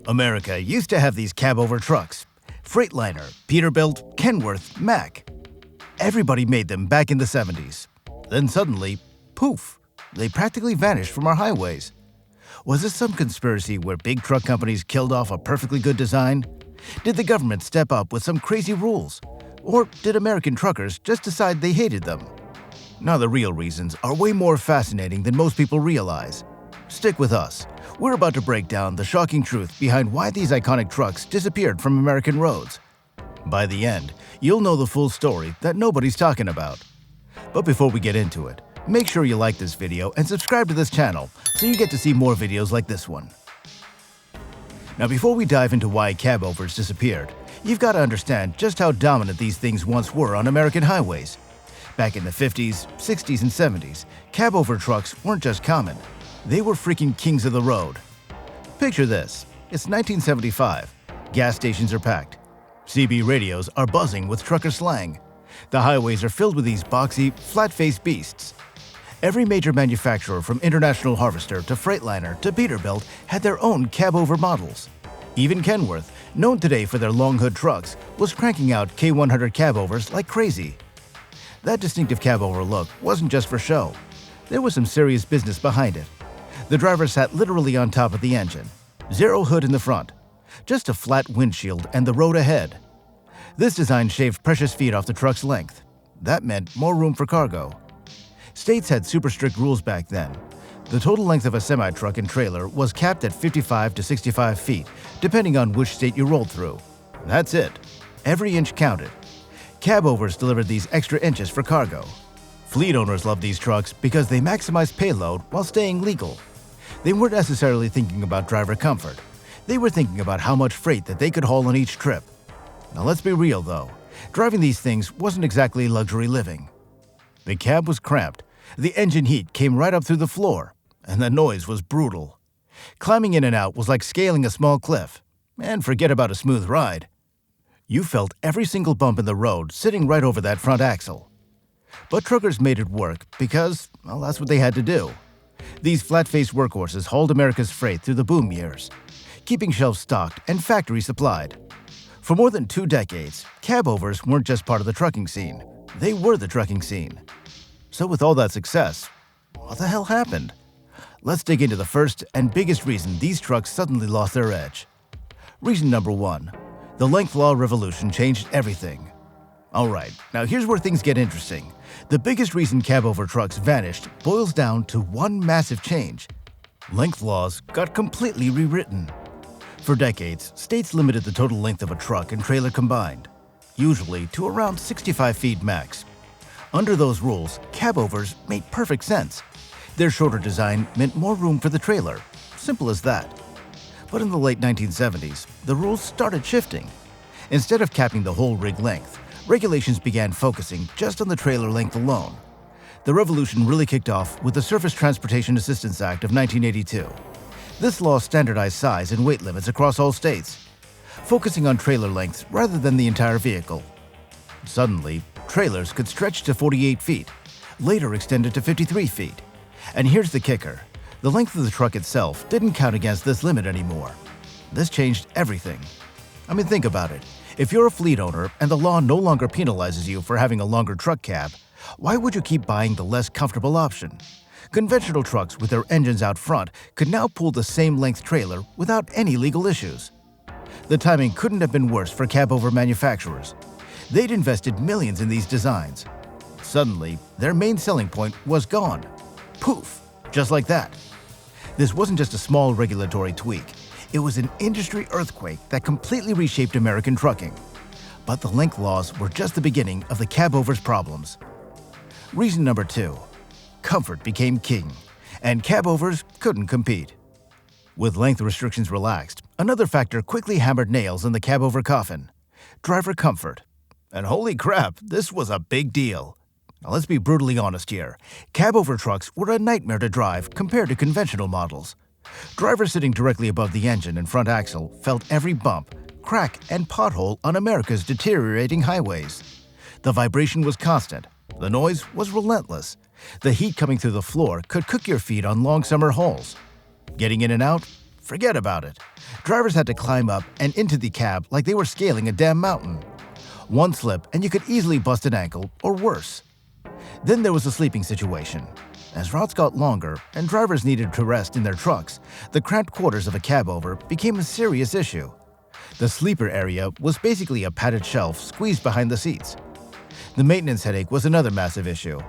America used to have these cab-over trucks. Freightliner, Peterbilt, Kenworth, Mack. Everybody made them back in the 70s. Then suddenly, poof, they practically vanished from our highways. Was this some conspiracy where big truck companies killed off a perfectly good design? Did the government step up with some crazy rules? Or did American truckers just decide they hated them? Now the real reasons are way more fascinating than most people realize. Stick with us. We're about to break down the shocking truth behind why these iconic trucks disappeared from American roads. By the end, you'll know the full story that nobody's talking about. But before we get into it, make sure you like this video and subscribe to this channel so you get to see more videos like this one. Now before we dive into why cab-overs disappeared, you've got to understand just how dominant these things once were on American highways. Back in the 50s, 60s, and 70s, cab-over trucks weren't just common. They were freaking kings of the road. Picture this. It's 1975. Gas stations are packed. CB radios are buzzing with trucker slang. The highways are filled with these boxy, flat-faced beasts. Every major manufacturer from International Harvester to Freightliner to Peterbilt had their own cab-over models. Even Kenworth, known today for their long hood trucks, was cranking out K100 cab-overs like crazy. That distinctive cab-over look wasn't just for show. There was some serious business behind it. The driver sat literally on top of the engine. Zero hood in the front. Just a flat windshield and the road ahead. This design shaved precious feet off the truck's length. That meant more room for cargo. States had super strict rules back then. The total length of a semi-truck and trailer was capped at 55 to 65 feet, depending on which state you rolled through. That's it. Every inch counted. Cab-overs delivered these extra inches for cargo. Fleet owners loved these trucks because they maximized payload while staying legal. They weren't necessarily thinking about driver comfort. They were thinking about how much freight that they could haul on each trip. Now let's be real though, driving these things wasn't exactly luxury living. The cab was cramped, the engine heat came right up through the floor, and the noise was brutal. Climbing in and out was like scaling a small cliff, and forget about a smooth ride. You felt every single bump in the road sitting right over that front axle. But truckers made it work because, well, that's what they had to do. These flat-faced workhorses hauled America's freight through the boom years, keeping shelves stocked and factories supplied. For more than 2 decades, cab-overs weren't just part of the trucking scene. They were the trucking scene. So with all that success, what the hell happened? Let's dig into the first and biggest reason these trucks suddenly lost their edge. Reason number 1. The length law revolution changed everything. Alright, now here's where things get interesting. The biggest reason cab-over trucks vanished boils down to one massive change. Length laws got completely rewritten. For decades, states limited the total length of a truck and trailer combined, usually to around 65 feet max. Under those rules, cab-overs made perfect sense. Their shorter design meant more room for the trailer. Simple as that. But in the late 1970s, the rules started shifting. Instead of capping the whole rig length, regulations began focusing just on the trailer length alone. The revolution really kicked off with the Surface Transportation Assistance Act of 1982. This law standardized size and weight limits across all states, focusing on trailer lengths rather than the entire vehicle. Suddenly, trailers could stretch to 48 feet, later extended to 53 feet. And here's the kicker. The length of the truck itself didn't count against this limit anymore. This changed everything. I mean, think about it. If you're a fleet owner and the law no longer penalizes you for having a longer truck cab, why would you keep buying the less comfortable option? Conventional trucks with their engines out front could now pull the same length trailer without any legal issues. The timing couldn't have been worse for cab-over manufacturers. They'd invested millions in these designs. Suddenly, their main selling point was gone. Poof! Just like that. This wasn't just a small regulatory tweak. It was an industry earthquake that completely reshaped American trucking. But the length laws were just the beginning of the cab-overs' problems. Reason number 2. Comfort became king, and cab-overs couldn't compete. With length restrictions relaxed, another factor quickly hammered nails in the cab-over coffin: driver comfort. And holy crap, this was a big deal. Now let's be brutally honest here. Cab-over trucks were a nightmare to drive compared to conventional models. Drivers sitting directly above the engine and front axle felt every bump, crack, and pothole on America's deteriorating highways. The vibration was constant. The noise was relentless. The heat coming through the floor could cook your feet on long summer hauls. Getting in and out? Forget about it. Drivers had to climb up and into the cab like they were scaling a damn mountain. One slip and you could easily bust an ankle, or worse. Then there was the sleeping situation. As routes got longer and drivers needed to rest in their trucks, the cramped quarters of a cab over became a serious issue. The sleeper area was basically a padded shelf squeezed behind the seats. The maintenance headache was another massive issue.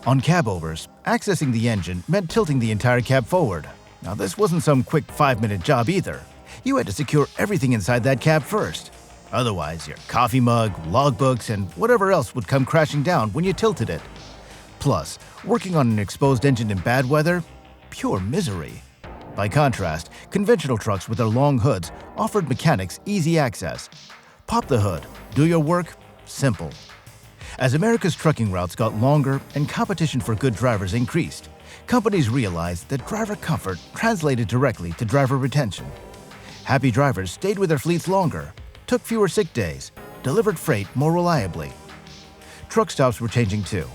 On cab overs, accessing the engine meant tilting the entire cab forward. Now this wasn't some quick 5-minute job either. You had to secure everything inside that cab first. Otherwise, your coffee mug, logbooks, and whatever else would come crashing down when you tilted it. Plus, working on an exposed engine in bad weather? Pure misery. By contrast, conventional trucks with their long hoods offered mechanics easy access. Pop the hood, do your work, simple. As America's trucking routes got longer and competition for good drivers increased, companies realized that driver comfort translated directly to driver retention. Happy drivers stayed with their fleets longer, took fewer sick days, delivered freight more reliably. Truck stops were changing too.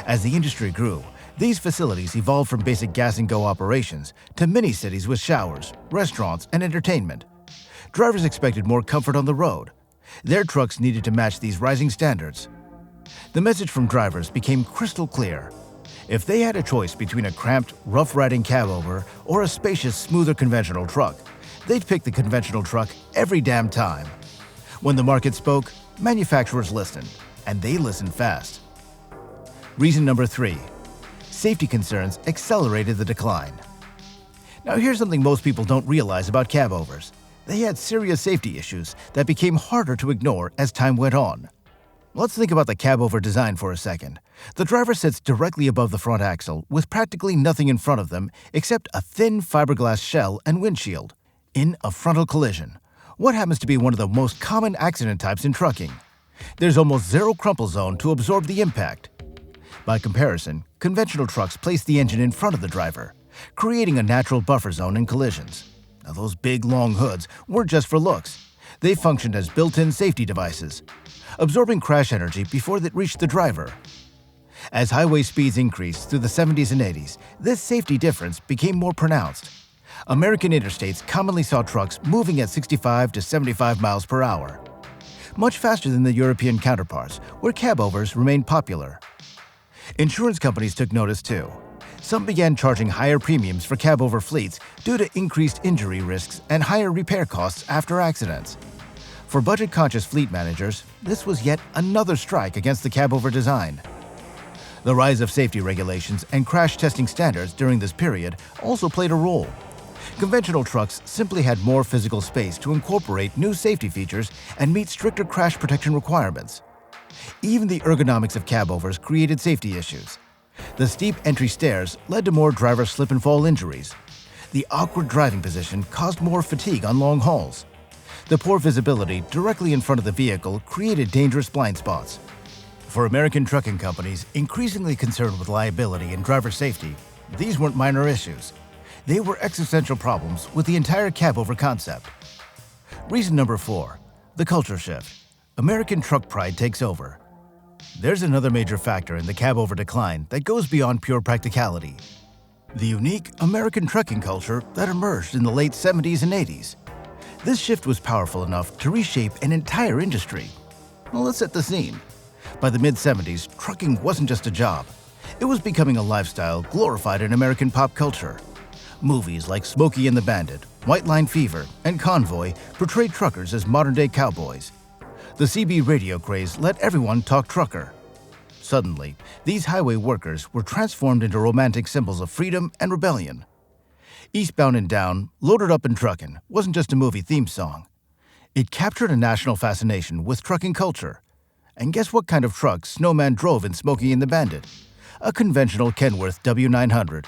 As the industry grew, these facilities evolved from basic gas-and-go operations to mini-cities with showers, restaurants, and entertainment. Drivers expected more comfort on the road. Their trucks needed to match these rising standards. The message from drivers became crystal clear. If they had a choice between a cramped, rough-riding cab over or a spacious, smoother conventional truck, they'd pick the conventional truck every damn time. When the market spoke, manufacturers listened, and they listened fast. Reason number 3. Safety concerns accelerated the decline. Now here's something most people don't realize about cab overs. They had serious safety issues that became harder to ignore as time went on. Let's think about the cab over design for a second. The driver sits directly above the front axle with practically nothing in front of them except a thin fiberglass shell and windshield. In a frontal collision, what happens to be one of the most common accident types in trucking? There's almost zero crumple zone to absorb the impact. By comparison, conventional trucks place the engine in front of the driver, creating a natural buffer zone in collisions. Now those big long hoods weren't just for looks. They functioned as built-in safety devices, absorbing crash energy before it reached the driver. As highway speeds increased through the 70s and 80s, this safety difference became more pronounced. American interstates commonly saw trucks moving at 65 to 75 miles per hour, much faster than the European counterparts, where cab overs remained popular. Insurance companies took notice too. Some began charging higher premiums for cab over fleets due to increased injury risks and higher repair costs after accidents. For budget-conscious fleet managers, this was yet another strike against the cab over design. The rise of safety regulations and crash testing standards during this period also played a role. Conventional trucks simply had more physical space to incorporate new safety features and meet stricter crash protection requirements. Even the ergonomics of cab overs created safety issues. The steep entry stairs led to more driver slip and fall injuries. The awkward driving position caused more fatigue on long hauls. The poor visibility directly in front of the vehicle created dangerous blind spots. For American trucking companies increasingly concerned with liability and driver safety, these weren't minor issues. They were existential problems with the entire cab over concept. Reason number 4. The culture shift. American truck pride takes over. There's another major factor in the cab over decline that goes beyond pure practicality. The unique American trucking culture that emerged in the late 70s and 80s. This shift was powerful enough to reshape an entire industry. Well, let's set the scene. By the mid-70s, trucking wasn't just a job. It was becoming a lifestyle glorified in American pop culture. Movies like Smokey and the Bandit, White Line Fever, and Convoy portrayed truckers as modern-day cowboys. The CB radio craze let everyone talk trucker. Suddenly, these highway workers were transformed into romantic symbols of freedom and rebellion. Eastbound and Down, Loaded Up and Truckin' wasn't just a movie theme song. It captured a national fascination with trucking culture. And guess what kind of truck Snowman drove in Smokey and the Bandit? A conventional Kenworth W900,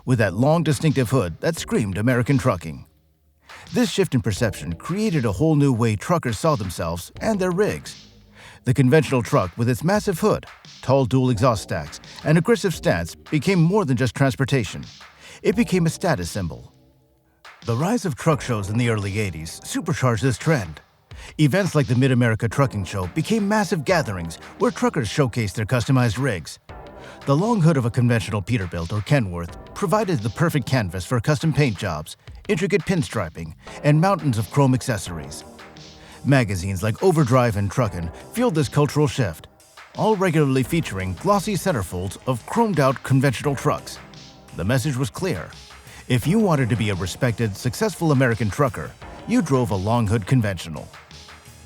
with that long distinctive hood that screamed American trucking. This shift in perception created a whole new way truckers saw themselves and their rigs. The conventional truck with its massive hood, tall dual exhaust stacks, and aggressive stance became more than just transportation. It became a status symbol. The rise of truck shows in the early 80s supercharged this trend. Events like the Mid-America Trucking Show became massive gatherings where truckers showcased their customized rigs. The long hood of a conventional Peterbilt or Kenworth provided the perfect canvas for custom paint jobs, intricate pinstriping, and mountains of chrome accessories. Magazines like Overdrive and Truckin' fueled this cultural shift, all regularly featuring glossy centerfolds of chromed-out conventional trucks. The message was clear. If you wanted to be a respected, successful American trucker, you drove a long hood conventional.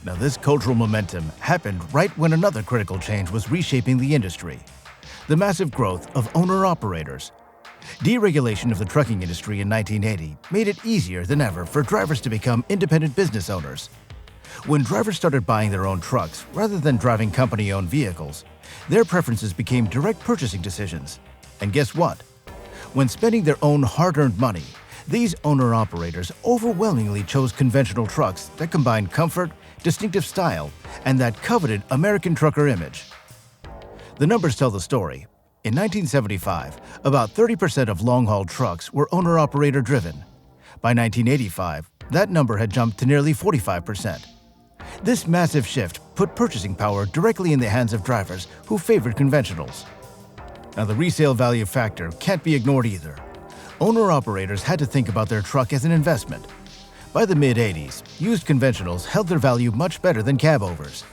Now, this cultural momentum happened right when another critical change was reshaping the industry: the massive growth of owner-operators. Deregulation of the trucking industry in 1980 made it easier than ever for drivers to become independent business owners. When drivers started buying their own trucks rather than driving company-owned vehicles, their preferences became direct purchasing decisions. And guess what? When spending their own hard-earned money, these owner-operators overwhelmingly chose conventional trucks that combined comfort, distinctive style, and that coveted American trucker image. The numbers tell the story. In 1975, about 30% of long-haul trucks were owner-operator driven. By 1985, that number had jumped to nearly 45%. This massive shift put purchasing power directly in the hands of drivers who favored conventionals. Now, the resale value factor can't be ignored either. Owner-operators had to think about their truck as an investment. By the mid-'80s, used conventionals held their value much better than cab-overs,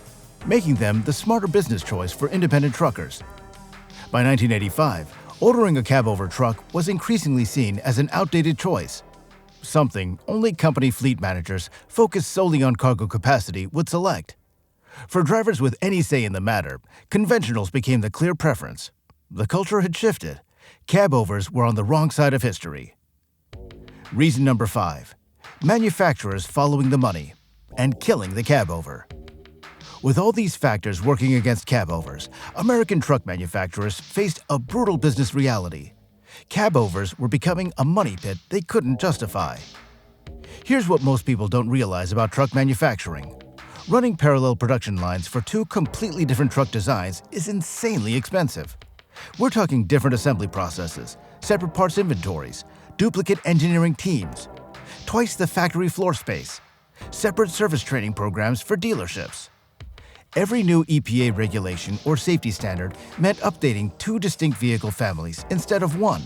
making them the smarter business choice for independent truckers. By 1985, ordering a cab-over truck was increasingly seen as an outdated choice, something only company fleet managers focused solely on cargo capacity would select. For drivers with any say in the matter, conventionals became the clear preference. The culture had shifted. Cab-overs were on the wrong side of history. Reason number 5. Manufacturers following the money and killing the cab-over. With all these factors working against cab-overs, American truck manufacturers faced a brutal business reality. Cab-overs were becoming a money pit they couldn't justify. Here's what most people don't realize about truck manufacturing. Running parallel production lines for two completely different truck designs is insanely expensive. We're talking different assembly processes, separate parts inventories, duplicate engineering teams, twice the factory floor space, separate service training programs for dealerships. Every new EPA regulation or safety standard meant updating two distinct vehicle families instead of one.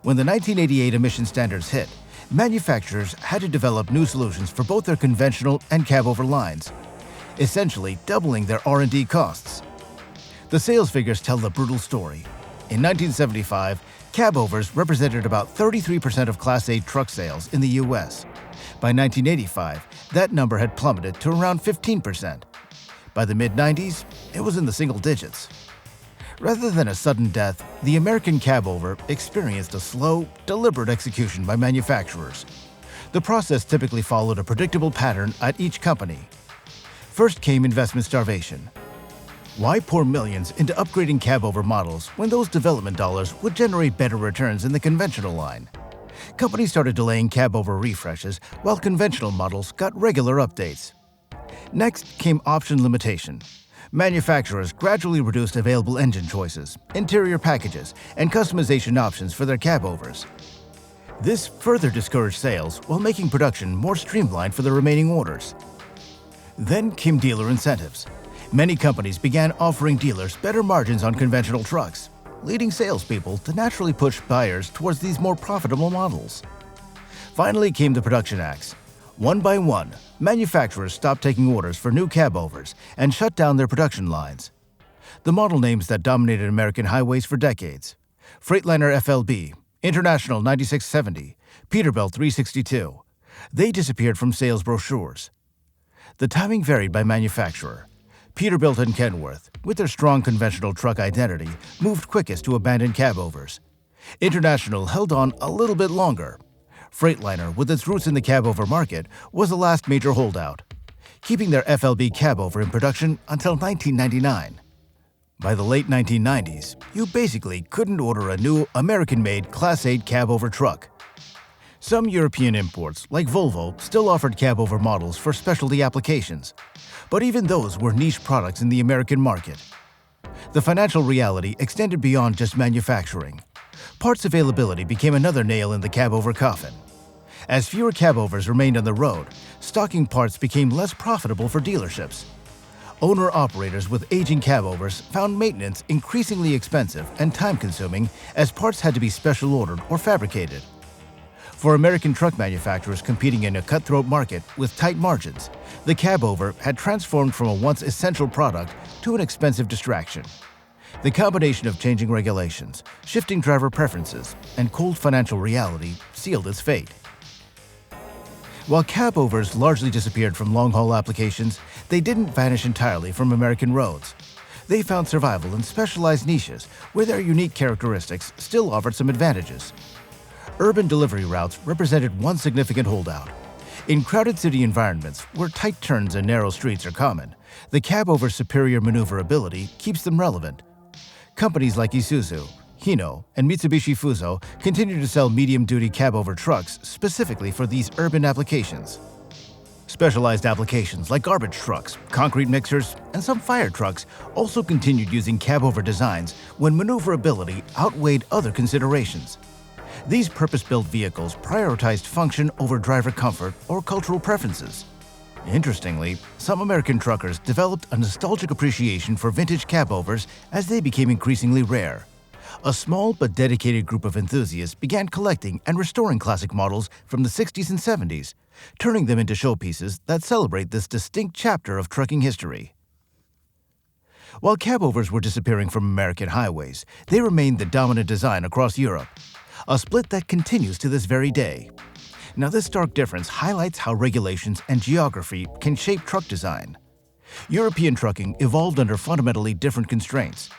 When the 1988 emission standards hit, manufacturers had to develop new solutions for both their conventional and cab-over lines, essentially doubling their R&D costs. The sales figures tell the brutal story. In 1975, cab-overs represented about 33% of Class 8 truck sales in the U.S. By 1985, that number had plummeted to around 15%. By the mid-90s, it was in the single digits. Rather than a sudden death, the American cab-over experienced a slow, deliberate execution by manufacturers. The process typically followed a predictable pattern at each company. First came investment starvation. Why pour millions into upgrading cab-over models when those development dollars would generate better returns in the conventional line? Companies started delaying cab-over refreshes while conventional models got regular updates. Next came option limitation. Manufacturers gradually reduced available engine choices, interior packages, and customization options for their cab-overs. This further discouraged sales while making production more streamlined for the remaining orders. Then came dealer incentives. Many companies began offering dealers better margins on conventional trucks, leading salespeople to naturally push buyers towards these more profitable models. Finally came the production acts. One by one, manufacturers stopped taking orders for new cab-overs and shut down their production lines. The model names that dominated American highways for decades: Freightliner FLB, International 9670, Peterbilt 362. They disappeared from sales brochures. The timing varied by manufacturer. Peterbilt and Kenworth, with their strong conventional truck identity, moved quickest to abandon cab-overs. International held on a little bit longer. Freightliner, with its roots in the cab-over market, was the last major holdout, keeping their FLB cab-over in production until 1999. By the late 1990s, you basically couldn't order a new American-made Class 8 cab-over truck. Some European imports, like Volvo, still offered cab-over models for specialty applications, but even those were niche products in the American market. The financial reality extended beyond just manufacturing. Parts availability became another nail in the cab-over coffin. As fewer cab-overs remained on the road, stocking parts became less profitable for dealerships. Owner-operators with aging cab-overs found maintenance increasingly expensive and time-consuming as parts had to be special ordered or fabricated. For American truck manufacturers competing in a cutthroat market with tight margins, the cab-over had transformed from a once essential product to an expensive distraction. The combination of changing regulations, shifting driver preferences, and cold financial reality sealed its fate. While cab-overs largely disappeared from long-haul applications, they didn't vanish entirely from American roads. They found survival in specialized niches where their unique characteristics still offered some advantages. Urban delivery routes represented one significant holdout. In crowded city environments where tight turns and narrow streets are common, the cab-over's superior maneuverability keeps them relevant. Companies like Isuzu, Hino, and Mitsubishi Fuso continue to sell medium-duty cab-over trucks specifically for these urban applications. Specialized applications like garbage trucks, concrete mixers, and some fire trucks also continued using cab-over designs when maneuverability outweighed other considerations. These purpose-built vehicles prioritized function over driver comfort or cultural preferences. Interestingly, some American truckers developed a nostalgic appreciation for vintage cab-overs as they became increasingly rare. A small but dedicated group of enthusiasts began collecting and restoring classic models from the 60s and 70s, turning them into showpieces that celebrate this distinct chapter of trucking history. While cab-overs were disappearing from American highways, they remained the dominant design across Europe, a split that continues to this very day. Now, this stark difference highlights how regulations and geography can shape truck design. European trucking evolved under fundamentally different constraints: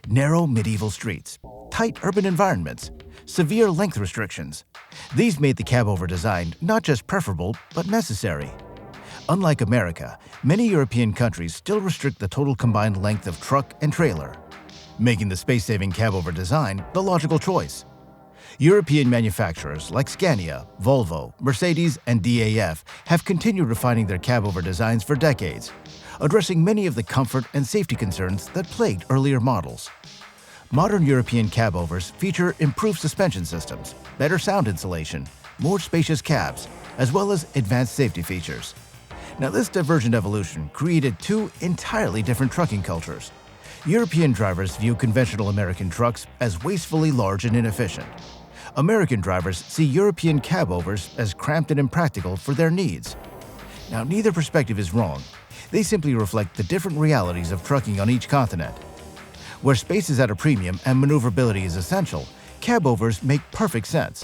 narrow medieval streets, tight urban environments, severe length restrictions. These made the cab-over design not just preferable, but necessary. Unlike America, many European countries still restrict the total combined length of truck and trailer, making the space-saving cab-over design the logical choice. European manufacturers like Scania, Volvo, Mercedes, and DAF have continued refining their cab-over designs for decades, addressing many of the comfort and safety concerns that plagued earlier models. Modern European cab-overs feature improved suspension systems, better sound insulation, more spacious cabs, as well as advanced safety features. Now, this divergent evolution created two entirely different trucking cultures. European drivers view conventional American trucks as wastefully large and inefficient. American drivers see European cab-overs as cramped and impractical for their needs. Now, neither perspective is wrong. They simply reflect the different realities of trucking on each continent. Where space is at a premium and maneuverability is essential, cab-overs make perfect sense.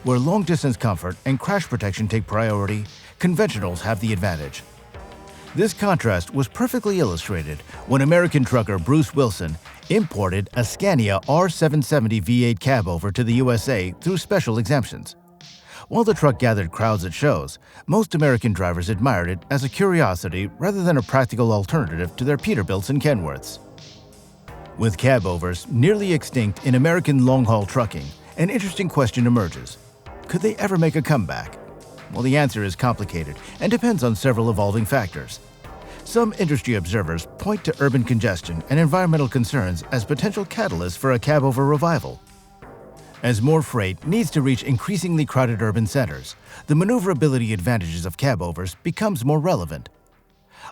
Where long-distance comfort and crash protection take priority, conventionals have the advantage. This contrast was perfectly illustrated when American trucker Bruce Wilson imported a Scania R770 V8 cab-over to the USA through special exemptions. While the truck gathered crowds at shows, most American drivers admired it as a curiosity rather than a practical alternative to their Peterbilts and Kenworths. With cab-overs nearly extinct in American long-haul trucking, an interesting question emerges. Could they ever make a comeback? Well, the answer is complicated and depends on several evolving factors. Some industry observers point to urban congestion and environmental concerns as potential catalysts for a cab-over revival. As more freight needs to reach increasingly crowded urban centers, the maneuverability advantages of cab-overs becomes more relevant.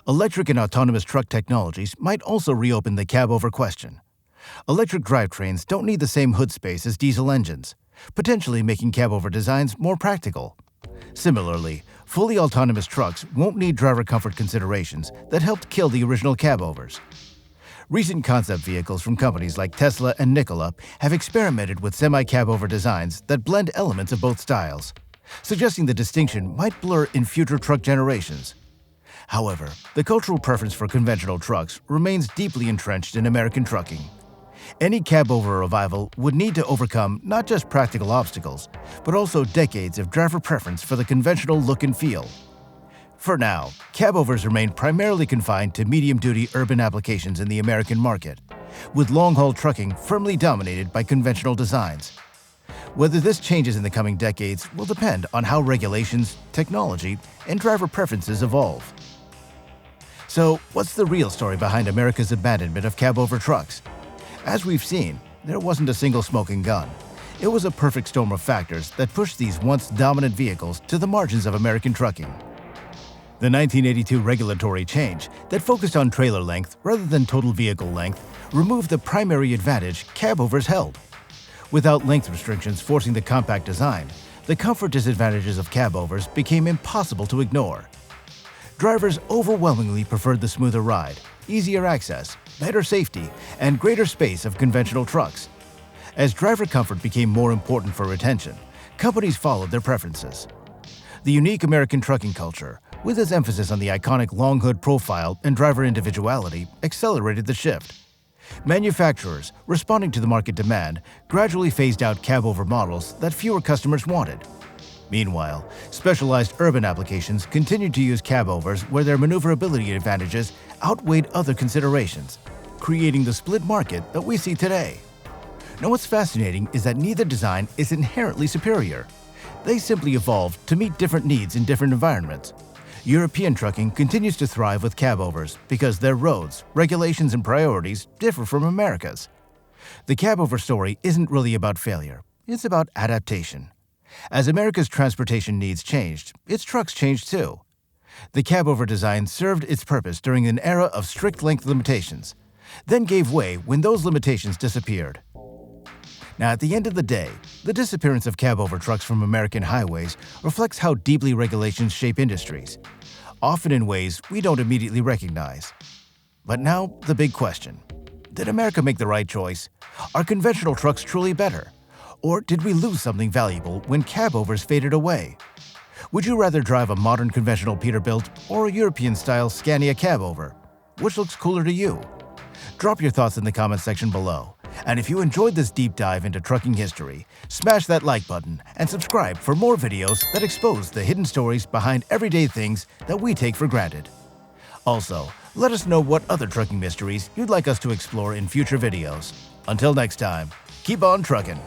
Electric and autonomous truck technologies might also reopen the cab-over question. Electric drivetrains don't need the same hood space as diesel engines, potentially making cab-over designs more practical. Similarly, fully autonomous trucks won't need driver comfort considerations that helped kill the original cab-overs. Recent concept vehicles from companies like Tesla and Nikola have experimented with semi-cab-over designs that blend elements of both styles, suggesting the distinction might blur in future truck generations. However, the cultural preference for conventional trucks remains deeply entrenched in American trucking. Any cab-over revival would need to overcome not just practical obstacles, but also decades of driver preference for the conventional look and feel. For now, cab-overs remain primarily confined to medium-duty urban applications in the American market, with long-haul trucking firmly dominated by conventional designs. Whether this changes in the coming decades will depend on how regulations, technology, and driver preferences evolve. So, what's the real story behind America's abandonment of cab-over trucks? As we've seen, there wasn't a single smoking gun. It was a perfect storm of factors that pushed these once dominant vehicles to the margins of American trucking. The 1982 regulatory change that focused on trailer length rather than total vehicle length removed the primary advantage cab-overs held. Without length restrictions forcing the compact design, the comfort disadvantages of cabovers became impossible to ignore. Drivers overwhelmingly preferred the smoother ride, easier access, better safety, and greater space of conventional trucks. As driver comfort became more important for retention, companies followed their preferences. The unique American trucking culture, with its emphasis on the iconic long hood profile and driver individuality, accelerated the shift. Manufacturers, responding to the market demand, gradually phased out cab-over models that fewer customers wanted. Meanwhile, specialized urban applications continued to use cab-overs where their maneuverability advantages outweighed other considerations, creating the split market that we see today. Now, what's fascinating is that neither design is inherently superior. They simply evolved to meet different needs in different environments. European trucking continues to thrive with cabovers because their roads, regulations, and priorities differ from America's. The cabover story isn't really about failure, it's about adaptation. As America's transportation needs changed, its trucks changed too. The cabover design served its purpose during an era of strict length limitations, then gave way when those limitations disappeared. Now, at the end of the day, the disappearance of cab-over trucks from American highways reflects how deeply regulations shape industries, often in ways we don't immediately recognize. But now, the big question. Did America make the right choice? Are conventional trucks truly better? Or did we lose something valuable when cab-overs faded away? Would you rather drive a modern conventional Peterbilt or a European-style Scania cab-over? Which looks cooler to you? Drop your thoughts in the comments section below. And if you enjoyed this deep dive into trucking history, smash that like button and subscribe for more videos that expose the hidden stories behind everyday things that we take for granted. Also, let us know what other trucking mysteries you'd like us to explore in future videos. Until next time, keep on trucking.